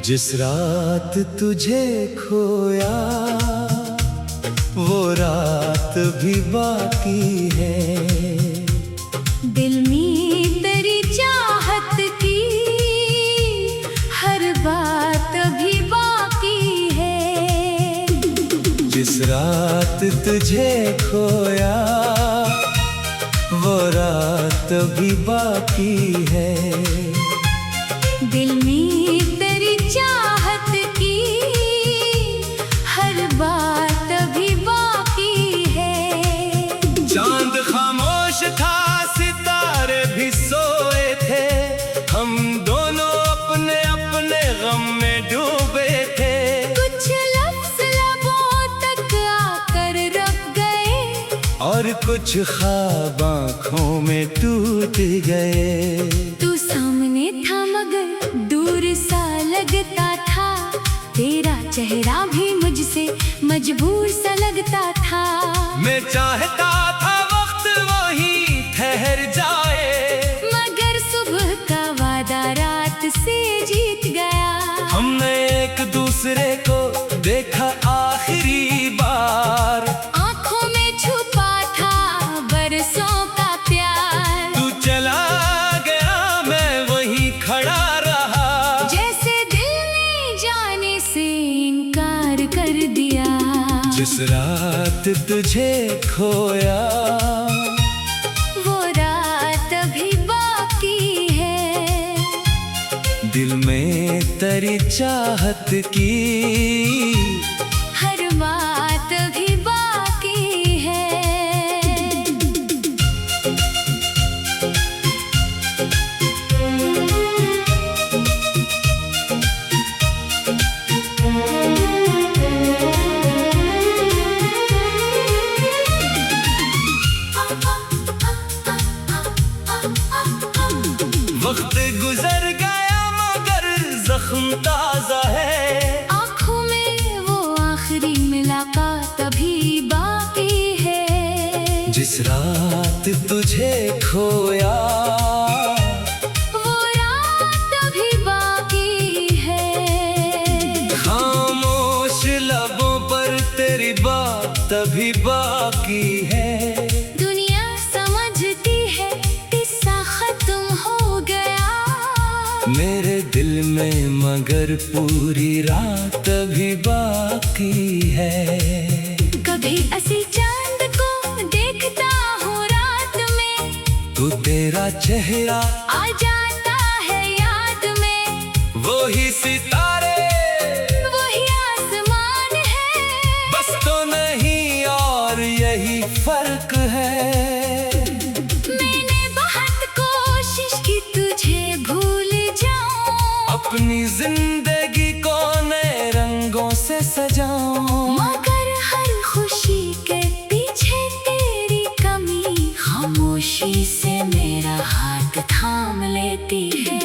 जिस रात तुझे खोया वो रात भी बाकी है। दिल में तेरी चाहत की हर बात भी बाकी है। जिस रात तुझे खोया वो रात भी बाकी है। दिल में तेरी चाहत की हर बात भी बाकी है। चांद खामोश था, सितारे भी सोए थे, हम दोनों अपने अपने गम में डूबे थे। कुछ लफ्ज़ लबों तक आकर रुक गए और कुछ ख्वाब आँखों में टूट गए। तू सामने था मगर दूर सा लगता था, तेरा चेहरा भी मुझसे मजबूर सा लगता था। मैं चाहता था वक्त वहीं ठहर जाए, मगर सुबह का वादा रात से जीत गया। हमने एक दूसरे को देखा आखिरी बार, आंखों में छुपा था बरसों का प्यार। तू चला गया मैं वहीं खड़ा रहा, जैसे दिल ने जाने से इनकार कर दिया। जिस रात तुझे खोया वो रात भी बाकी है। दिल में तेरी चाहत की हर बात भी बाकी है। वक्त गुजर गया मगर जख्म ताजा है। आँखों में वो आखिरी मुलाकात अभी बाकी है। जिस रात तुझे खोया वो रात अभी बाकी है। खामोश लबों पर तेरी बात अभी बाकी है। दुनिया समझती है किस्सा खत्म हो गया, मेरे दिल में मगर पूरी रात अभी बाकी है। कभी ऐसी चांद को देखता हूँ रात में, तू तेरा चेहरा आ जाता है याद में। वो ही सितारे वही आसमान है, बस तो नहीं और यही फर्क है। मैंने बहुत कोशिश की तुझे भूल जाऊं, अपनी जिंदगी को नए रंगों से सजाऊं, मगर हर खुशी के पीछे तेरी कमी खामोशी से मेरा हाथ थाम लेती है।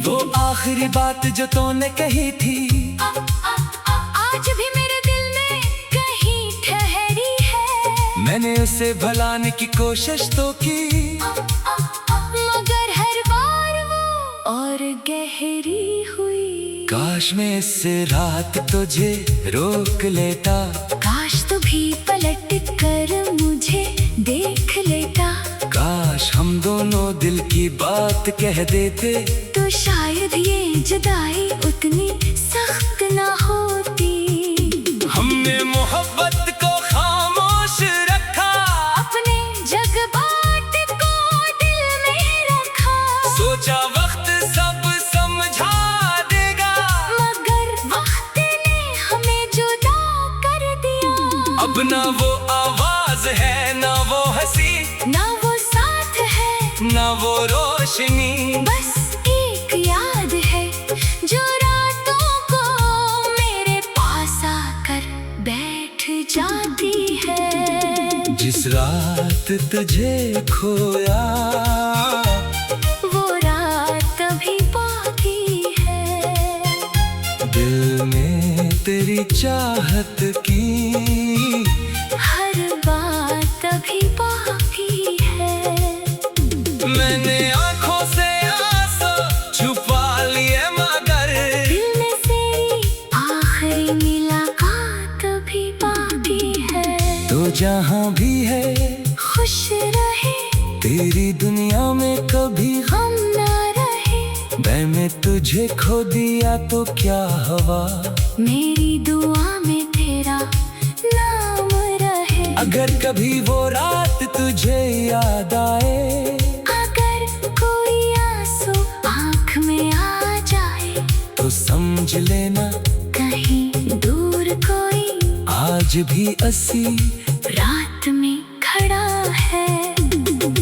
वो आखिरी बात जो तूने कही थी आज भी मेरे दिल में कहीं ठहरी है। मैंने उसे भुलाने की कोशिश तो की, मगर हर बार वो और गहरी हुई। काश मैं इस रात तुझे रोक लेता, काश तू भी पलट कर मुझे देख लेता। काश हम दोनों दिल की बात कह देते, तो शायद ये जुदाई उतनी सख्त ना होती। हमने मोहब्बत को खामोश रखा, अपने जज्बात को दिल में रखा, सोचा वक्त सब समझा देगा, मगर वक्त ने हमें जुदा कर दिया। अब ना वो आवाज है ना वो हंसी, ना वो साथ है ना वो रोशनी, बस एक याद है जो रातों को मेरे पास आकर बैठ जाती है। जिस रात तुझे खोया वो रात अभी बाकी है। दिल में तेरी चाहत की हर बात अभी बाकी है। मैंने आंखों से आंसू छुपा लिए मगर दिल में से जहाँ भी है खुश रहे, तेरी दुनिया में कभी गम ना रहे। मैंने तुझे खो दिया तो क्या हवा, मेरी दुआ में तेरा नाम रहे। अगर कभी वो रात तुझे याद आए, अगर कोई आंसू आँख में आ जाए, तो समझ लेना कहीं दूर कोई आज भी असी रात में खड़ा है।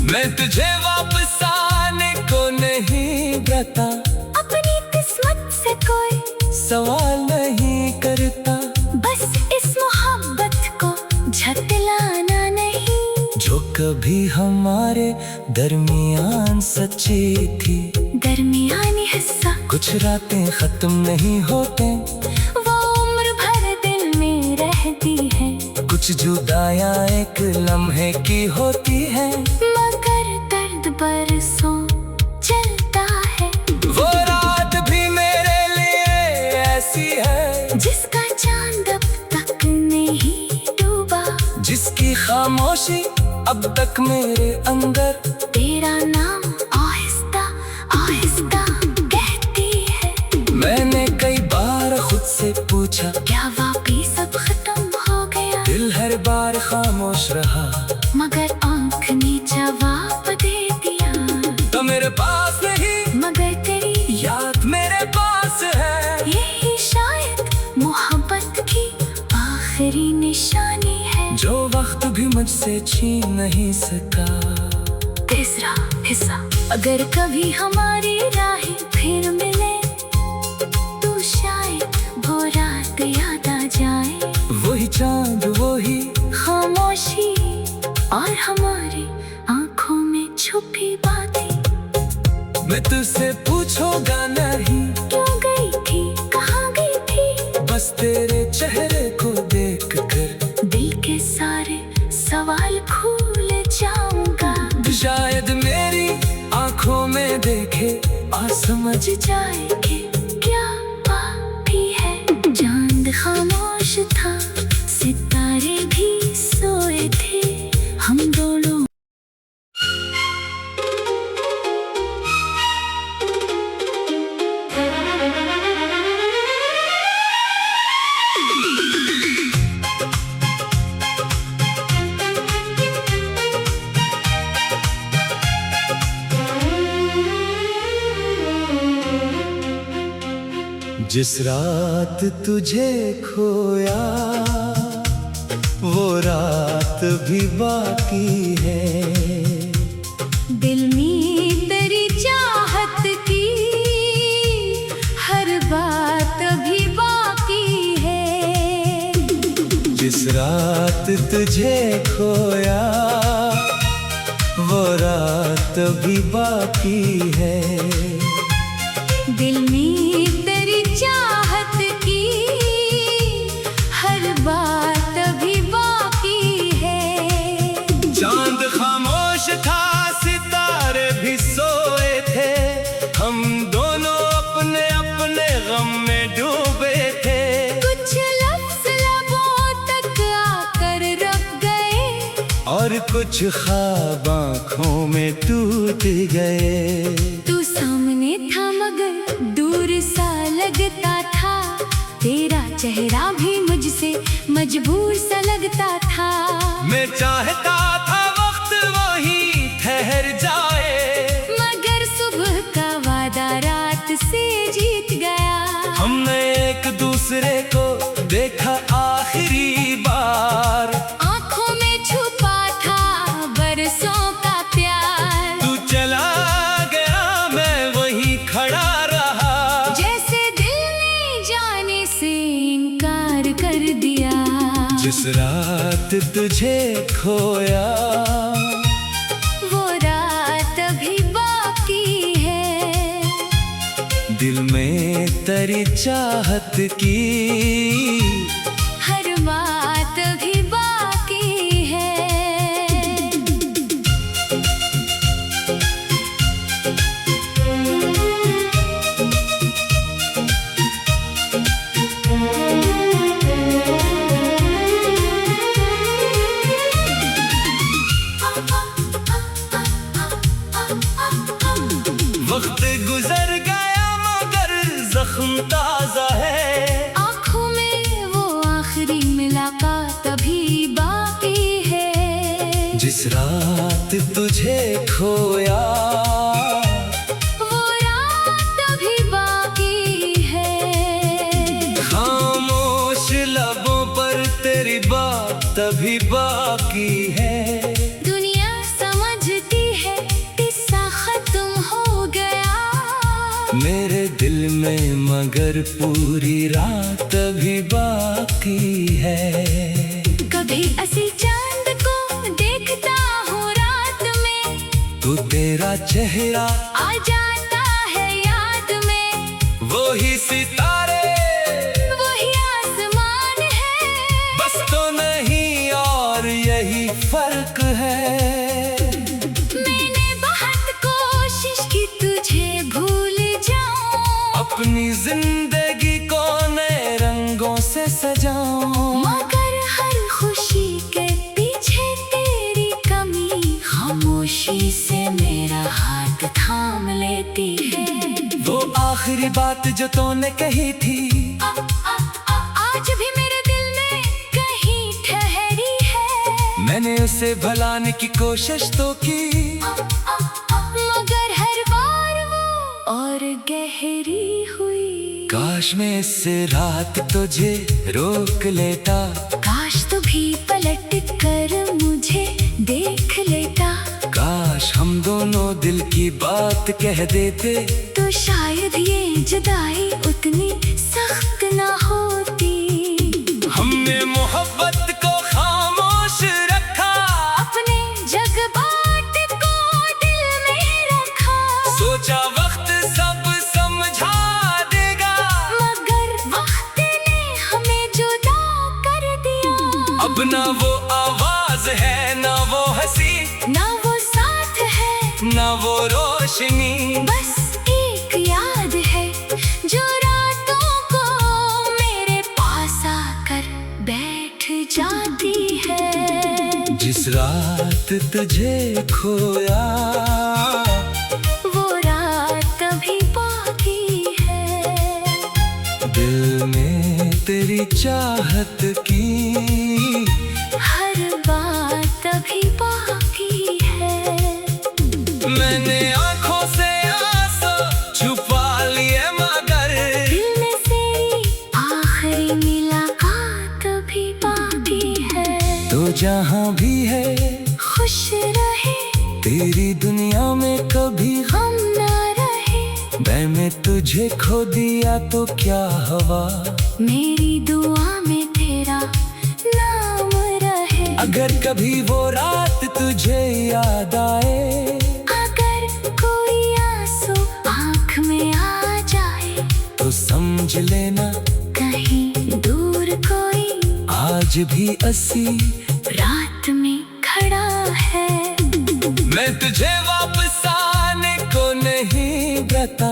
मैं तुझे वापस आने को नहीं कहता, अपनी किस्मत से कोई सवाल नहीं करता, बस इस मोहब्बत को झटलाना नहीं। जो कभी हमारे दरमियान सच्ची थी। दरमियानी हिस्सा कुछ रातें खत्म नहीं होते, वो उम्र भर दिल में रहती है। कुछ जुदाइयां एक लम्हे की होती है, मगर दर्द बरसों चलता है। वो रात भी मेरे लिए ऐसी है, जिसका चांद अब तक नहीं डूबा, जिसकी खामोशी अब तक मेरे अंदर तेरा नाम आहिस्ता आहिस्ता कहती है। मैंने कई बार खुद से पूछा, क्या वाकई सब खत्म हो गया? दिल हर बार खामोश रहा, मगर आँख ने जवाब दे दिया। तो मेरे पास नहीं, मगर तेरी याद मेरे पास है। यही शायद मोहब्बत की आखिरी निशानी है, जो वक्त भी मुझसे छीन नहीं सका। तीसरा हिस्सा। अगर कभी हमारी राहें फिर मिले, तो शायद वो रात याद आ जाए। वही चांद वही खामोशी और हमारी आंखों में छुपी बातें। मैं तुझसे पूछूंगा नहीं, क्यों गई थी, कहाँ गई थी? बस तेरे चेहरे को देख कर दिल के सारे सवाल भूल जाऊंगा। शायद मेरी आंखों में देखे और समझ जाए कि क्या बाकी है। चांद खामोश था, सितारे भी सोए थे, हम दोनों जिस रात तुझे खोया, वो रात भी बाकी है। दिल में तेरी चाहत की हर बात अभी बाकी है। जिस रात तुझे खोया, वो रात भी बाकी है। दिल में तेरी चाहत की हर बात अभी बाकी है। चांद खामोश था, सितारे भी सोए थे, हम दोनों अपने अपने गम में डूबे थे। कुछ लफ्ज़ लबों तक आकर रुक गए, और कुछ ख्वाब आँखों में टूट गए। तू सामने था मगर दूर सा लगता था, तेरा चेहरा भी मुझसे मजबूर सा लगता था। मैं चाहता था वक्त वही ठहर जाए, मगर सुबह का वादा रात से जीत गया। हमने एक दूसरे को देखा आखिरी बार, आंखों में छुपा था बरसों का प्यार। तू चला गया, मैं वहीं खड़ा रहा, जैसे दिल ने जाने से इनकार कर दिया। जिस रात तुझे खोया, वो रात अभी बाकी है। दिल में तेरी चाहत की हर बात अभी बाकी है। गुजर गया मगर जख्म ताजा है। आँखों में वो आखिरी मुलाकात अभी बाकी है। जिस रात तुझे खोया वो रात अभी बाकी है। खामोश लबों पर तेरी बात अभी बाकी है। दुनिया समझती है किस्सा खत्म हो गया, मेरे दिल में मगर पूरी रात अभी बाकी है। कभी असी चांद को देखता हूँ रात में, तो तेरा चेहरा आ जाता है याद में। वो ही सितारे वही आसमान है, बस तो नहीं और यही फर्क है। मैंने बहुत कोशिश की तुझे भूल जाऊं, अपनी जिंदगी को नए रंगों से सजाऊं, मगर हर खुशी के पीछे तेरी कमी खामोशी से मेरा हाथ थाम लेती है। वो आखिरी बात जो तूने कही थी आज भी मेरे दिल में कहीं ठहरी है। मैंने उसे भुलाने की कोशिश तो की, मगर हर बार वो और गहरी हुई। काश मैं इससे रात तुझे रोक लेता, काश तू भी पलट कर मुझे देख लेता। काश हम दोनों दिल की बात कह देते, तो शायद ये जुदाई उतनी सख्त ना होती। हमने मोहब्बत को खामोश रखा, अपने जज्बात को दिल में रखा, सोचा वक्त सब समझा देगा, मगर वक्त ने हमें जुदा कर दिया। अब ना वो आवाज है ना वो हंसी, ना वो साथ है ना वो रोशनी, बस एक याद है जो रातों को मेरे पास आकर बैठ जाती है। जिस रात तुझे खोया वो रात अभी बाकी है। दिल में तेरी चाहत की हर बात अभी बाकी है। मैंने आंखों से आंसू छुपा लिए मगर दिल में तेरी आखिरी मुलाकात अभी बाकी है। तो जहाँ भी है खुश रहे, तेरी दुनिया में कभी गम ना रहे। मैंने तुझे खो दिया तो क्या हवा, मेरी दुआ में तेरा नाम रहे। अगर कभी वो रात तुझे याद आए, अगर कोई आंसू आँख में आ जाए, तो समझ लेना कहीं दूर कोई आज भी असी रात में खड़ा है। मैं तुझे वापस आने को नहीं कहता,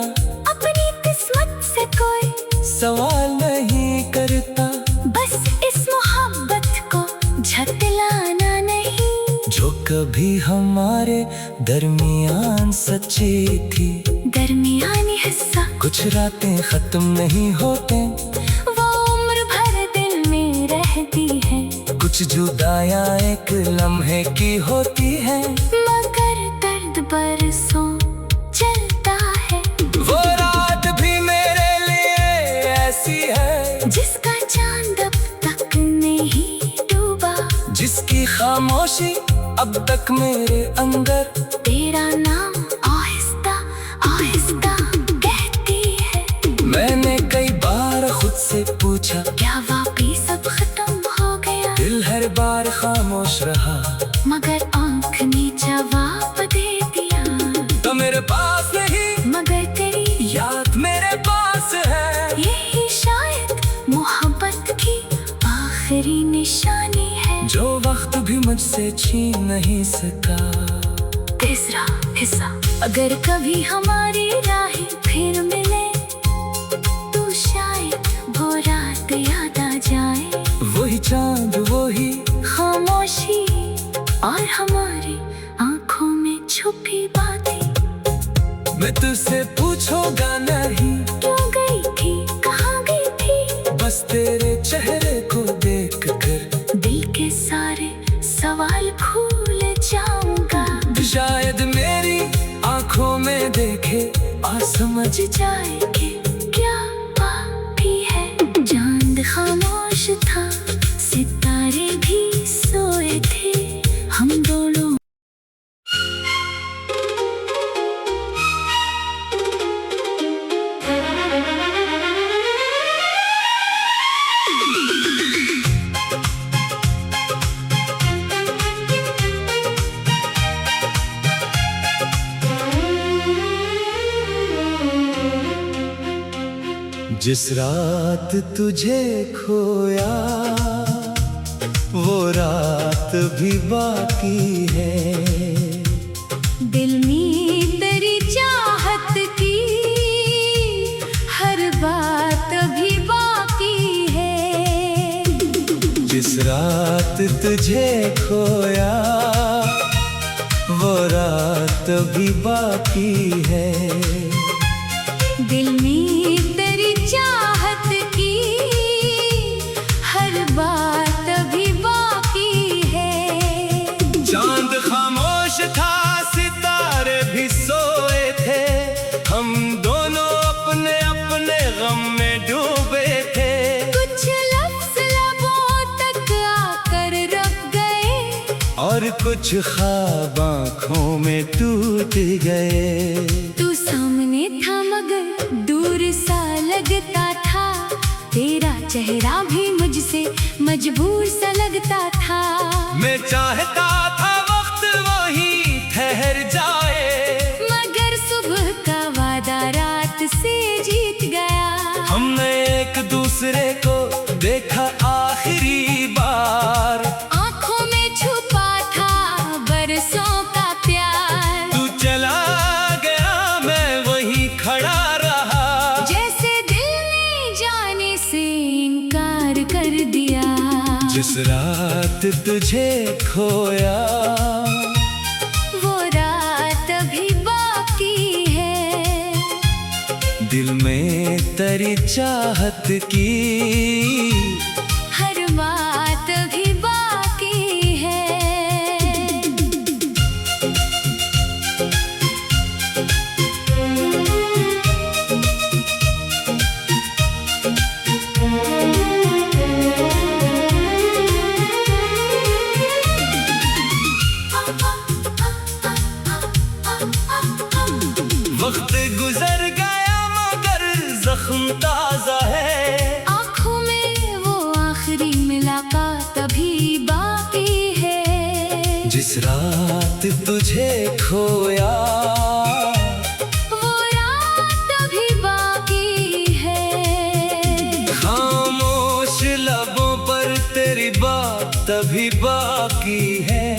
अपनी किस्मत से कोई सवाल नहीं करता, बस इस मोहब्बत को झटलाना नहीं, जो कभी हमारे दरमियान सच्ची थी। दरमियानी हिस्सा कुछ रातें खत्म नहीं होते, वो उम्र भर दिल में रहती है। कुछ जुदाइयां एक लम्हे की होती है, मगर दर्द बरसों चलता है। वो रात भी मेरे लिए ऐसी है, जिसका चांद अब तक नहीं डूबा, जिसकी खामोशी अब तक मेरे अंदर तेरा नाम आहिस्ता आहिस्ता कहती है। मैंने कई बार खुद से पूछा, क्या वाकई सब खत्म हो गया? दिल हर बार खामोश रहा, मगर आँख ने जवाब दे दिया। तो मेरे पास नहीं मगर तेरी याद मेरे पास है, यही शायद मोहब्बत की आखिरी निशानी है, जो वक्त भी मुझसे छीन नहीं सका। तीसरा हिस्सा। अगर कभी हमारी राहें फिर मिले, तो शायद वो रात याद आ जाए। वही चांद वही खामोशी और हमारी आंखों में छुपी बातें। मैं मुझसे पूछोगा नहीं क्यों गई थी, कहाँ गई थी। बस तेरे चेहरे को देख कर दिल के सारे सवाल भूल जाऊंगा। शायद मेरी आंखों में देखे और समझ जाए कि क्या बाकी है। चांद खामोश था, सितारे भी सोए थे, हम दोनों। जिस रात तुझे खोया वो रात भी बाकी है। दिल में तेरी चाहत की हर बात अभी बाकी है। जिस रात तुझे खोया वो रात भी बाकी है। दिल में तेरी चाहत की हर बात अभी बाकी है। चांद खामोश था, सितारे भी सोए थे, हम दोनों अपने अपने गम में डूबे थे। कुछ लफ्ज़ लबों तक आकर रख गए और कुछ ख्वाब आँखों में टूट गए। तू सामने था मगर दूर सा लगता था, तेरा चेहरा भी मुझसे मजबूर सा लगता था। मैं चाहता था वक्त वही ठहर जाए, मगर सुबह का वादा रात से जीत गया। हमने एक दूसरे को देखा आखिरी बार, आंखों में छुपा था बरसों का प्यार। तू चला गया मैं वहीं खड़ा रहा, जैसे दिल ने जाने से इनकार कर दिया। जिस रात तुझे खोया वो रात अभी बाकी है। दिल में तेरी चाहत की हर बात अभी बाकी है। वक्त गुजर गया मगर जख्म ताजा है। आँखों में वो आखिरी मुलाकात अभी बाकी है। जिस रात तुझे खोया वो रात अभी बाकी है। खामोश लबों पर तेरी बात अभी बाकी है।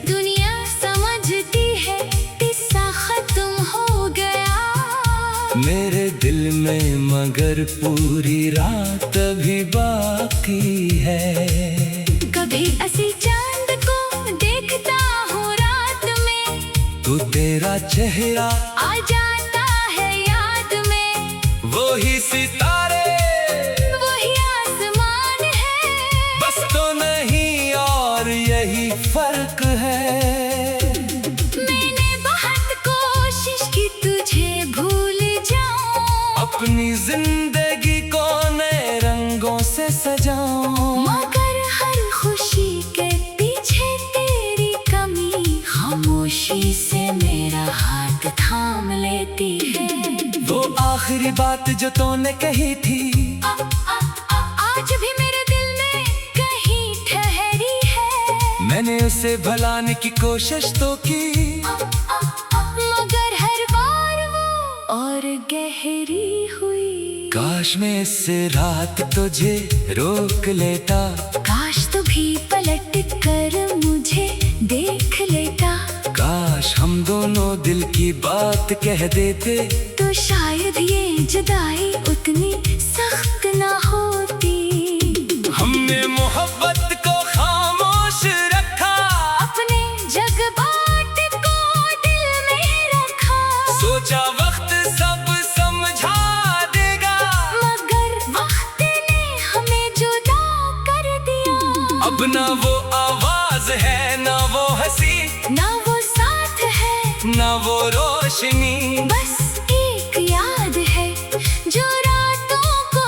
दुनिया समझती है किस्सा खत्म हो गया, मेरे दिल में मगर पूरी रात अभी बाकी है। कभी ऐसी चांद को देखता हूँ रात में, तू तेरा चेहरा आ जाता है याद में। वही सितारे वही आसमान है, बस तो नहीं और यही फर्क है। मैंने बहुत कोशिश की तुझे भूल जाऊं, अपनी जिंदगी को नए रंगों से सजाऊं, मगर हर खुशी के पीछे तेरी कमी खामोशी से मेरा हाथ थाम लेती है। वो आखिरी बात जो तूने कही थी आज भी मेरे दिल में कहीं ठहरी है। मैंने उसे भुलाने की कोशिश तो की, मगर हर बार वो और गहरी हुई। काश मैं इससे रात तुझे रोक लेता, काश तू भी पलट कर मुझे देख लेता। काश हम दोनों दिल की बात कह देते, तो शायद ये जुदाई उतनी सख्त ना होती। हमने मोहब्बत को खामोश रखा, अपने जज्बात को दिल में रखा, सोचा वक्त ना वो आवाज है, ना वो हंसी, ना वो साथ है, ना वो रोशनी, बस एक याद है जो रातों को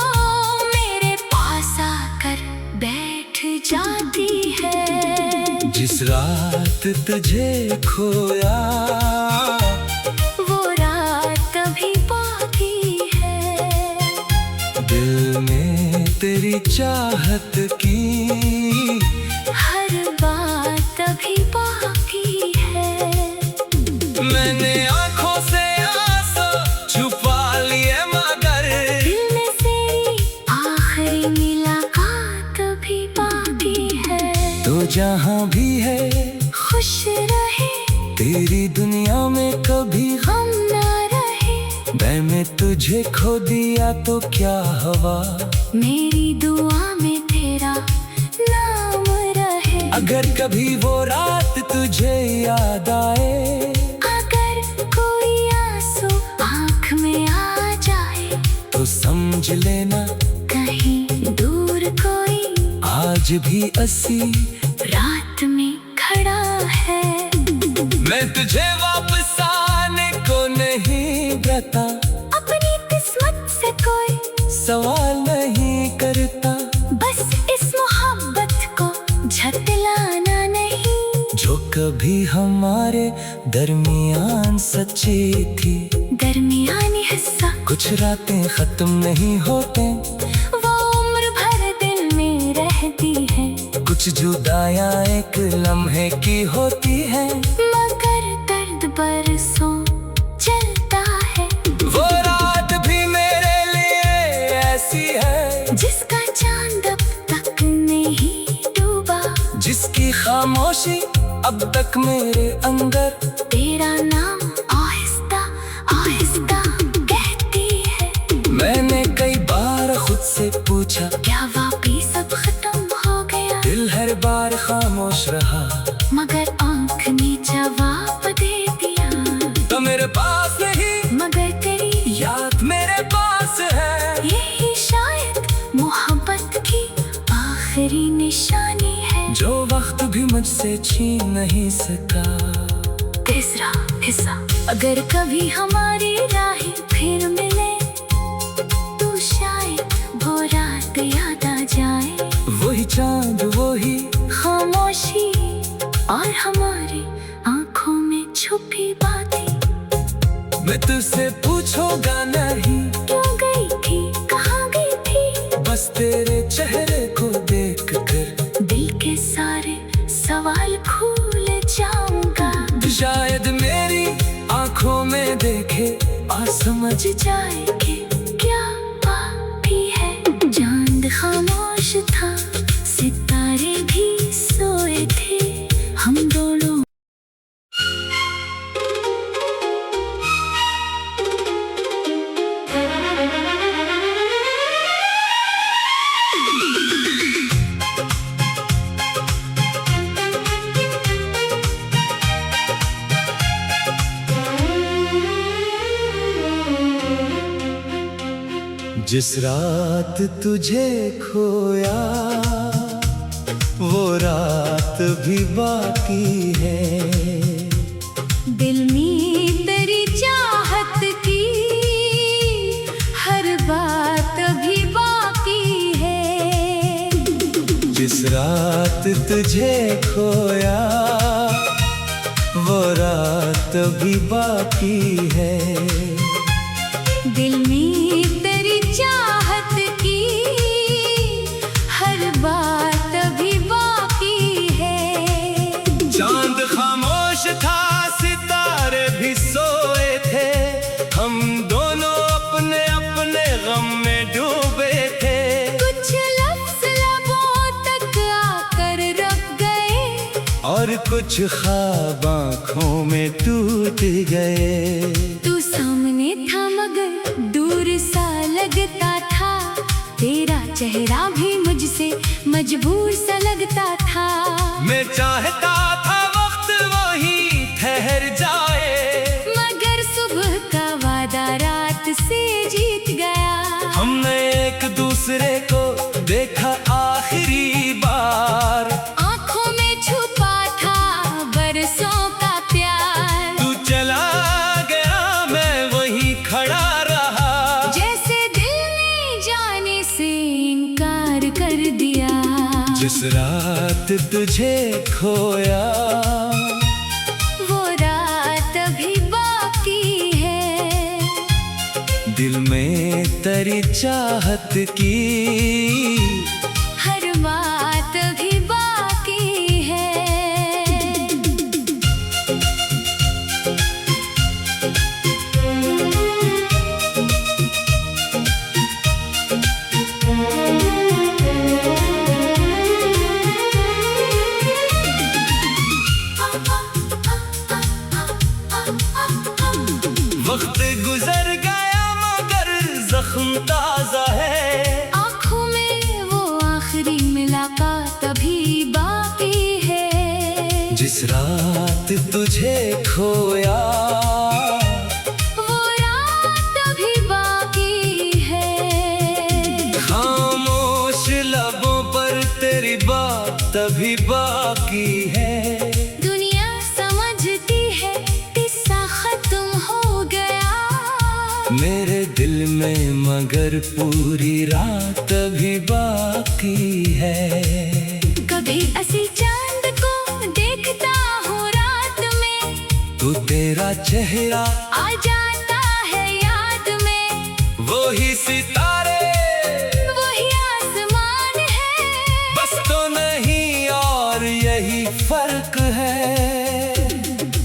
मेरे पास आकर बैठ जाती है। जिस रात तुझे खोया वो रात अभी बाकी है, दिल में तेरी चाहत की हर बात अभी बाकी है। मैंने आंखों से आंसू छुपा लिए मगर दिल में तेरी आखिरी मुलाकात अभी बाकी है। तो जहाँ भी है खुश रहे, तेरी दुनिया में कभी गम न रहे, मैंने तुझे खो दिया तो क्या हवा, मेरी दुआ में तेरा नाम रहे। अगर कभी वो रात तुझे याद आए, अगर कोई आंसू आँख में आ जाए, तो समझ लेना कहीं दूर कोई आज भी असी रात में खड़ा है। मैं तुझे वापस आने को नहीं कहता, अपनी किस्मत से कोई सवाल नहीं करता, बस इस मोहब्बत को झटलाना नहीं, जो कभी हमारे दरमियान सच्ची थी। दरमियानी हिस्सा कुछ रातें खत्म नहीं होते, वो उम्र भर दिल में रहती है, कुछ जुदाइयां एक लम्हे की होती है, मगर दर्द बरसों चलता है। वो रात भी मेरे लिए ऐसी है, जिसका चांद अब तक नहीं डूबा, जिसकी खामोशी अब तक मेरे अंदर तेरा नाम आहिस्ता आहिस्ता कहती है। मैंने कई बार खुद से पूछा, क्या वाकई सब खत्म हो गया, दिल हर बार खामोश रहा, मगर आँख ने जवाब दे दिया। तो मेरे पास नहीं मगर तेरी याद मेरे पास है, यही शायद मोहब्बत की आखिरी निशानी है, जो वक्त भी मुझसे छीन नहीं सका। तीसरा हिस्सा। अगर कभी हमारी राहें फिर मिले, तो शायद वो रात याद आ जाए, वही चांद वही खामोशी और हमारी आंखों में छुपी बातें। मैं तुझसे पूछूंगा नहीं क्यों गई थी, कहाँ गई थी, बस तेरे चेहरे को देख कर दिल के सारे सवाल भूल जाऊंगा। शायद मेरी आंखों में देखे और समझ जाए कि क्या बाकी है। चांद खामोश था, सितारे भी सोए थे, हम दोनों जिस रात तुझे खोया वो रात भी बाकी है, दिल में तेरी चाहत की हर बात अभी बाकी है। जिस रात तुझे खोया वो रात भी बाकी है, दिल में तेरी चाहत की हर बात अभी बाकी है। चांद खामोश था, सितारे भी सोए थे, हम दोनों अपने अपने गम में डूबे थे। कुछ लफ्ज़ लबों तक आकर रुक गए, और कुछ ख्वाब आँखों में टूट गए। तू सामने था मगर दूर सा लगता था, तेरा चेहरा भी मुझसे मजबूर सा लगता था। मैं चाहता था वक्त वही ठहर जाए, मगर सुबह का वादा रात से जीत गया। हमने एक दूसरे को देखा आखिरी बार, जिस रात तुझे खोया वो रात अभी बाकी है, दिल में तेरी चाहत की हर बात अभी बाकी है। वक्त गुजर गया मगर जख्म ताजा है, आँखों में वो आखिरी मुलाकात अभी बाकी है। जिस रात तुझे खोया वो रात अभी बाकी है, खामोश लबों पर तेरी बात अभी बाकी है। दुनिया समझती है किस्सा खत्म हो गया, मेरे दिल में मगर पूरी रात अभी बाकी है। कभी ऐसी चांद को देखता हूँ रात में, तू तेरा चेहरा आ जाता है याद में, वो ही सितारे वही आसमान है, बस तो नहीं और यही फर्क है।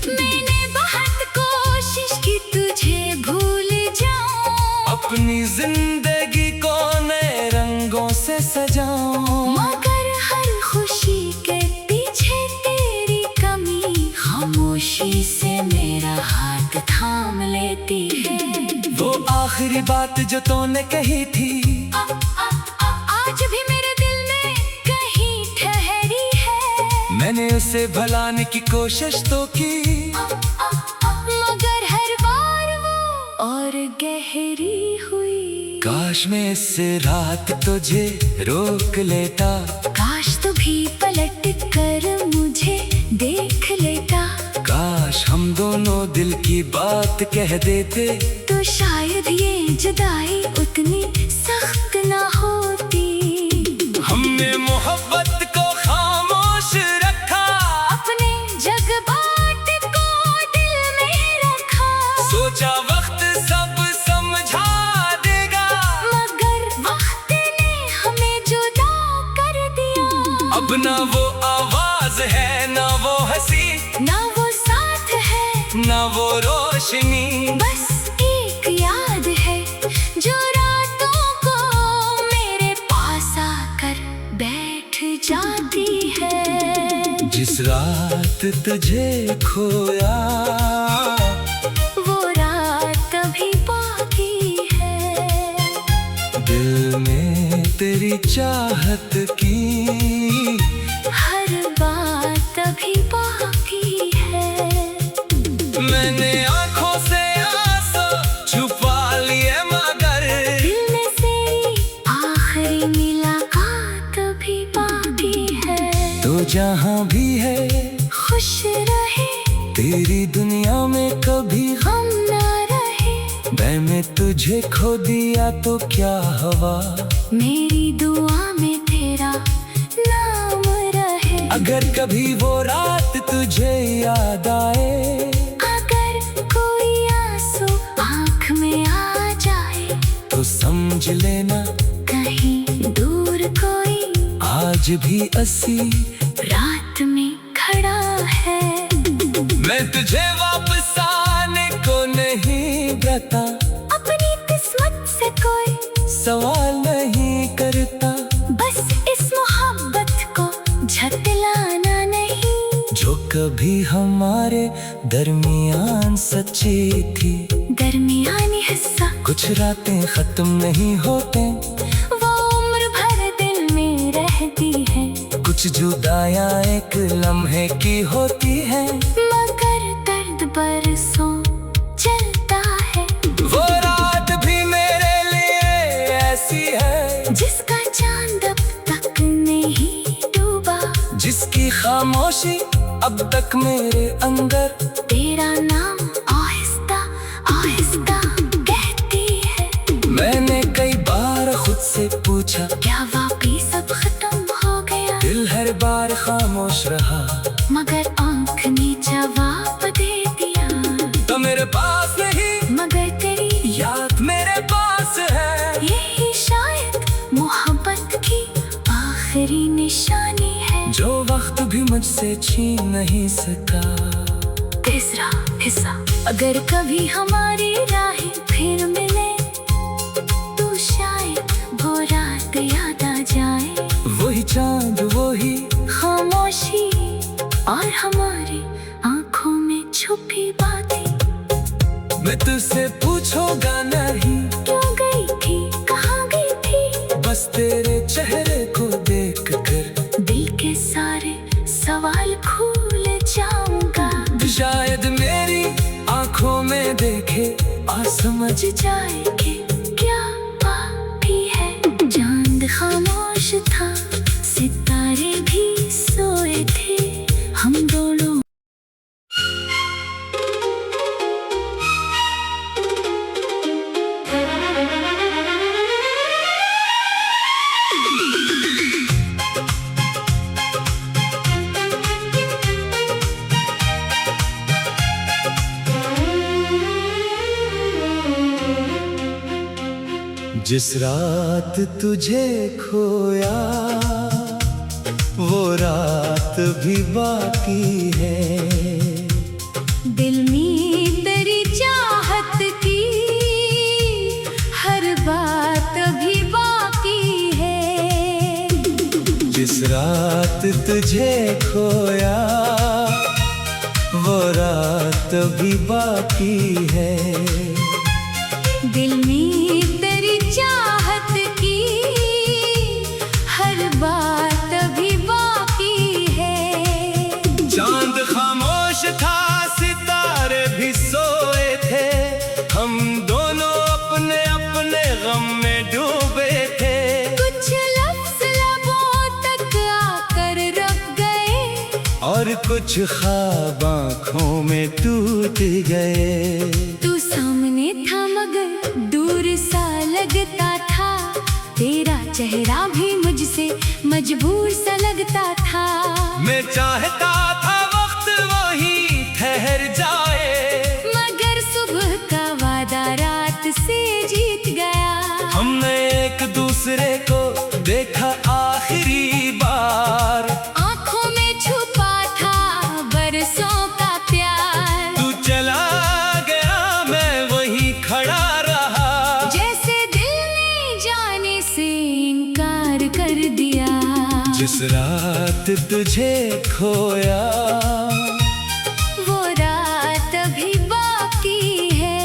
मैंने बहुत कोशिश की तुझे भूल जाऊं, अपनी जिंदगी को नए रंगों से सजाऊं, मगर हर खुशी के पीछे तेरी कमी खामोशी से मेरा हाथ थाम लेती है। वो आखिरी बात जो तूने कही थी आज भी मेरे दिल में कहीं ठहरी है, मैंने उसे भुलाने की कोशिश तो की, मगर हर बार वो और गहरी हुई। काश मैं इस रात तुझे रोक लेता, काश तू भी पलट कर मुझे देख लेता, काश हम दोनों दिल की बात कह देते, तो शायद ये जुदाई उतनी सख्त ना होती। हमने मोहब्बत को खामोश रखा, अपने जज्बात को दिल में रखा, सोचा वक्त सब समझा देगा, मगर वक्त ने हमें जुदा कर दिया। अब ना वो आवाज है ना वो हंसी, ना वो साथ है ना वो रोशनी, बस एक याद है जो रातों को मेरे पास आकर बैठ जाती है। जिस रात तुझे खोया वो रात अभी बाकी है, दिल में तेरी चाहत की हर बात अभी बाकी है। मैंने आंखों से आंसू छुपा लिए मगर दिल में से आखिरी मुलाकात अभी बाकी है। तो जहाँ भी है खुश रहे तेरी दुनिया में कभी गम ना रहे, मैंने तुझे खो दिया तो क्या हवा, मेरी दुआ में तेरा नाम रहे। अगर कभी वो रात तुझे याद आए, अगर कोई आंसू आँख में आ जाए, तो समझ लेना कहीं दूर कोई आज भी असी रात में खड़ा है। मैं तुझे वापस आने को नहीं कहता, अपनी किस्मत से कोई सवाल नहीं करता, बस इस मोहब्बत को झटलाना नहीं, जो कभी हमारे दरमियान सच्ची थी। दरमियानी हिस्सा कुछ रातें खत्म नहीं होते, वो उम्र भर दिल में रहती है, कुछ जुदाइयां एक लम्हे की होती है, मगर दर्द बरसों चलता है। वो रात भी मेरे लिए ऐसी है जिसका चांद अब तक नहीं डूबा, जिसकी खामोशी अब तक मेरे अंदर तेरा नाम आहिस्ता आहिस्ता कहती है। मैंने कई बार खुद से पूछा, क्या वाकई सब खत्म हो गया? दिल बार खामोश रहा, मगर आँख ने जवाब दे दिया। तो मेरे पास नहीं, मगर तेरी याद मेरे पास है। यही शायद मोहब्बत की आखिरी निशानी है, जो वक्त भी मुझसे छीन नहीं सका। तीसरा हिस्सा। अगर कभी हमारी राहें फिर मिले, तो शायद वो रात याद आ जाए। वही चांद, वही खामोशी और हमारी आंखों में छुपी बातें। मैं तुझसे पूछूंगा नहीं, क्यों गई थी, कहाँ गई थी। बस तेरे चेहरे को देख कर दिल के सारे सवाल भूल जाऊंगा। शायद मेरी आंखों में देखे और समझ जाए कि क्या बाकी है। चांद खामोश था, सितारे भी सोए थे, हम दोनों जिस रात तुझे खोया, वो रात भी बाकी है। दिल में तेरी चाहत की हर बात अभी बाकी है। जिस रात तुझे खोया, वो रात भी बाकी है। दिल में तेरी चाहत की हर बात अभी बाकी है। चांद खामोश था, सितारे भी सोए थे, हम दोनों अपने अपने गम में डूबे थे। कुछ लफ्ज़ लबों तक आकर रुक गए, और कुछ ख्वाब आँखों में टूट गए। तू सामने था मगर दूर सा लगता था, तेरा चेहरा भी मुझसे मजबूर सा लगता था। मैं चाहता था वक्त वही ठहर जाए, मगर सुबह का वादा रात से जीत गया। हमने एक दूसरे को देखा आखिरी बार, आंखों में छुपा था बरसों का प्यार। तू चला गया, मैं वहीं खड़ा रहा, जैसे दिल ने जाने से इनकार कर दिया। जिस रात तुझे खोया, वो रात अभी बाकी है।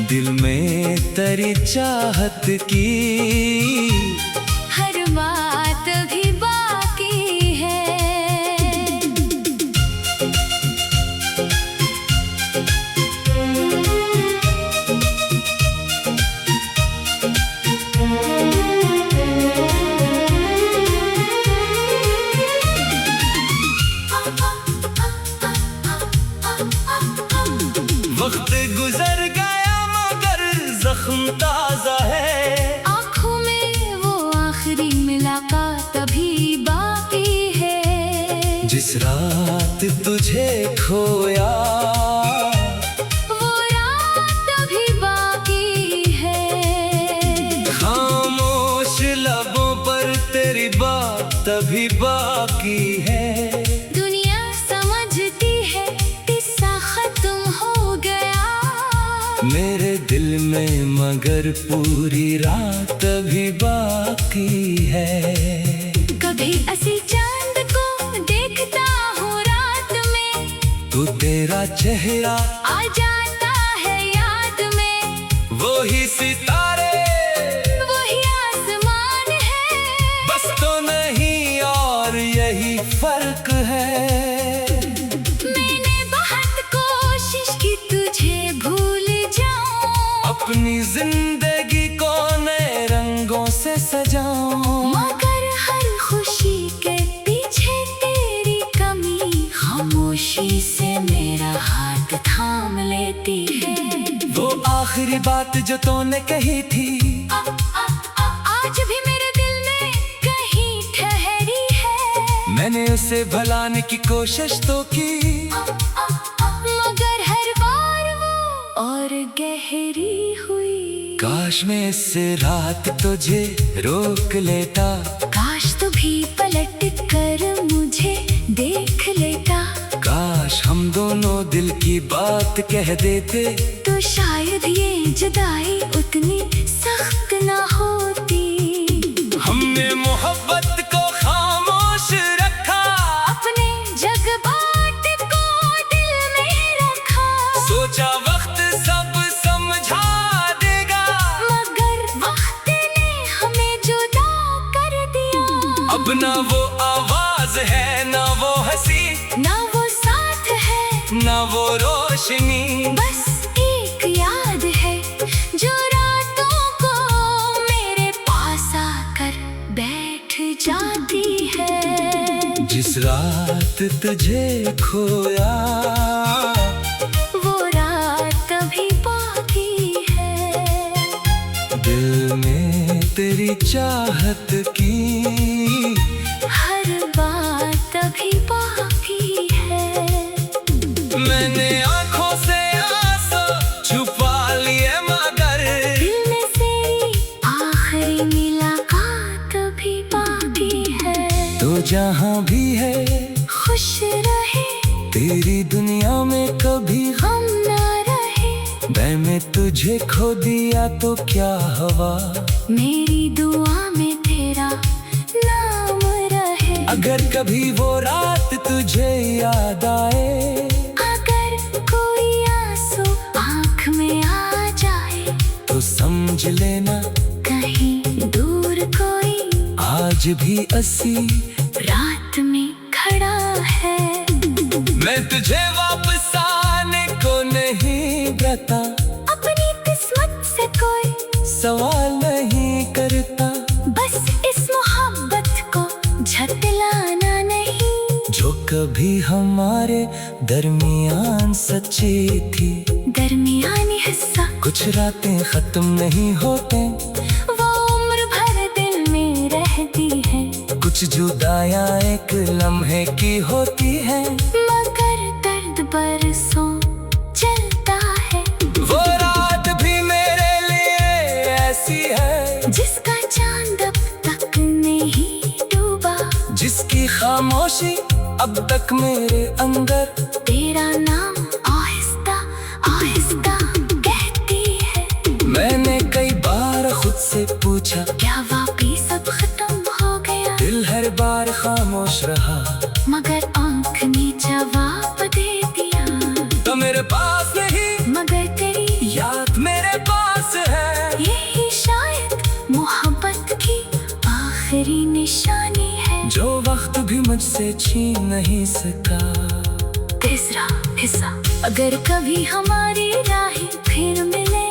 दिल में तेरी चाहत की हर बात अभी बाकी है। वक्त गुजर गया मगर जख्म ताजा है। आँखों में वो आखिरी मुलाकात अभी बाकी है। जिस रात तुझे खोया, वो रात अभी बाकी है। खामोश लबों पर तेरी बात अभी बाकी है। दुनिया समझती है किस्सा खत्म हो गया, मेरे दिल में मगर पूरी रात अभी बाकी है। कभी असी चांद को देखता हूँ रात में, तू तेरा चेहरा आ जाता है याद में। वो ही सितारे, वही आसमान है, बस तो नहीं और यही फर्क है। मैंने बहुत कोशिश की तुझे भूल जाऊं, अपनी जिंदगी को नए रंगों से सजाऊं, मगर हर खुशी के पीछे तेरी कमी खामोशी से मेरा हाथ थाम लेती है। वो आखिरी बात जो तूने कही थी, आज भी मेरे दिल में कहीं ठहरी है। मैंने उसे भुलाने की कोशिश तो की, मगर हर बार वो और गहरी हुई। काश मैं इससे रात तुझे रोक लेता, काश तू भी पलट कर मुझे देख लेता। काश हम दोनों दिल की बात कह देते, तो शायद ये जुदाई उतनी सख्त ना होती। हमने मोहब्बत को खामोश रखा, अपने जज्बात को दिल में रखा। सोचा वक्त सब समझा देगा, मगर वक्त ने हमें जुदा कर दिया। अब ना वो आवाज है, ना वो हंसी, ना वो साथ है, ना वो रोशनी। बस एक याद है जो रातों को मेरे पास आकर बैठ जाती है। जिस रात तुझे खोया, वो रात अभी बाकी है। दिल में तेरी चाहत की हर बात अभी बाकी है। मैंने आंखों से आंसू छुपा लिए, मगर दिल में तेरी आखिरी मुलाकात अभी बाकी है। तो जहाँ भी है खुश रहे, तेरी दुनिया में कभी गम ना रहे। मैंने तुझे खो दिया तो क्या हवा, मेरी दुआ में तेरा नाम रहे। अगर कभी वो रात तुझे याद आए, अगर कोई आंसू आँख में आ जाए, तो समझ लेना कहीं दूर कोई आज भी असी रात में खड़ा है। मैं तुझे वापस आने को नहीं डरता, अपनी किस्मत से कोई सवाल नहीं करता, बस इस मोहब्बत को झटलाना नहीं। जो कभी हमारे दरमियान सच्ची थी। दरमियानी हिस्सा कुछ रातें खत्म नहीं होते, वो उम्र भर दिल में रहती है। कुछ जुदाइयां एक लम्हे की होती है, मगर दर्द बरसों चलता है। वो रात भी मेरे लिए ऐसी है, जिसका चांद अब तक नहीं डूबा। जिसकी खामोशी अब तक मेरे अंदर तेरा नाम आहिस्ता आहिस्ता कहती है। मैंने कई बार खुद से पूछा, क्या वाकई सब खत्म हो गया? दिल हर बार खामोश रहा, मगर आँख ने जवाब दे दिया। तो मेरे पास नहीं, मगर तेरी याद मेरे पास है। यही शायद मोहब्बत की आखिरी निशानी है, जो वक्त भी मुझसे छीन नहीं सका। तीसरा हिस्सा। अगर कभी हमारी राहें फिर मिले,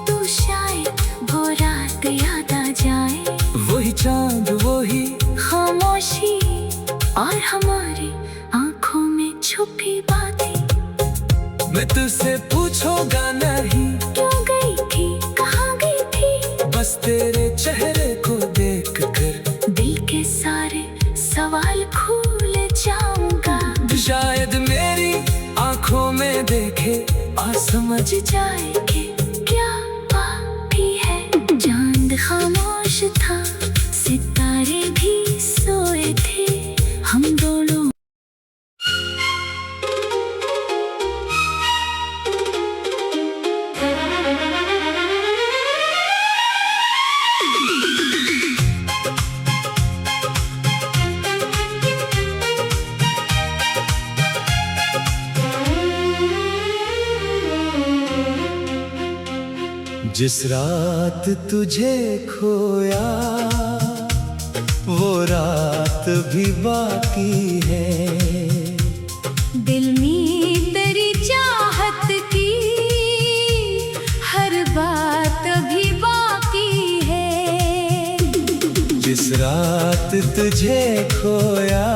तो शायद वो रात याद आ जाए। वही चांद, वही खामोशी और हमारी आंखों में छुपी बातें। मैं तुझसे पूछूंगा नहीं, क्यों गई थी, कहाँ गई थी। बस तेरे चेहरे को देख कर दिल के सारे सवाल भूल जाऊंगा। शायद मेरी आंखों में देखे और समझ जाए कि क्या बाकी है। चांद खामोश था, सितारे भी सोए थे, हम दोनों जिस रात तुझे खोया, वो रात भी बाकी है। दिल में तेरी चाहत की हर बात अभी बाकी है। जिस रात तुझे खोया,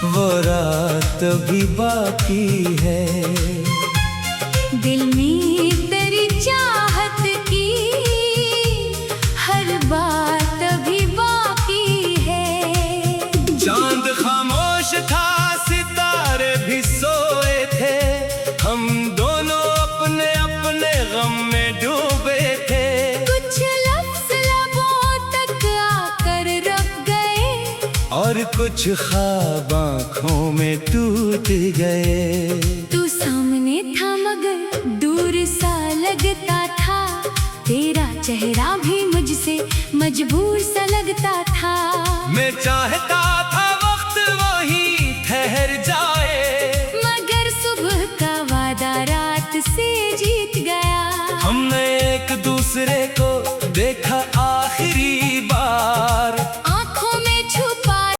वो रात भी बाकी है। दिल में तेरी चाहत की हर बात अभी बाकी है। और कुछ ख्वाब आँखों में टूट गए। तू सामने था मगर दूर सा लगता था, तेरा चेहरा भी मुझसे मजबूर सा लगता था। मैं चाहता था वक्त वही ठहर जाए, मगर सुबह का वादा रात से जीत गया। हमने एक दूसरे को देखा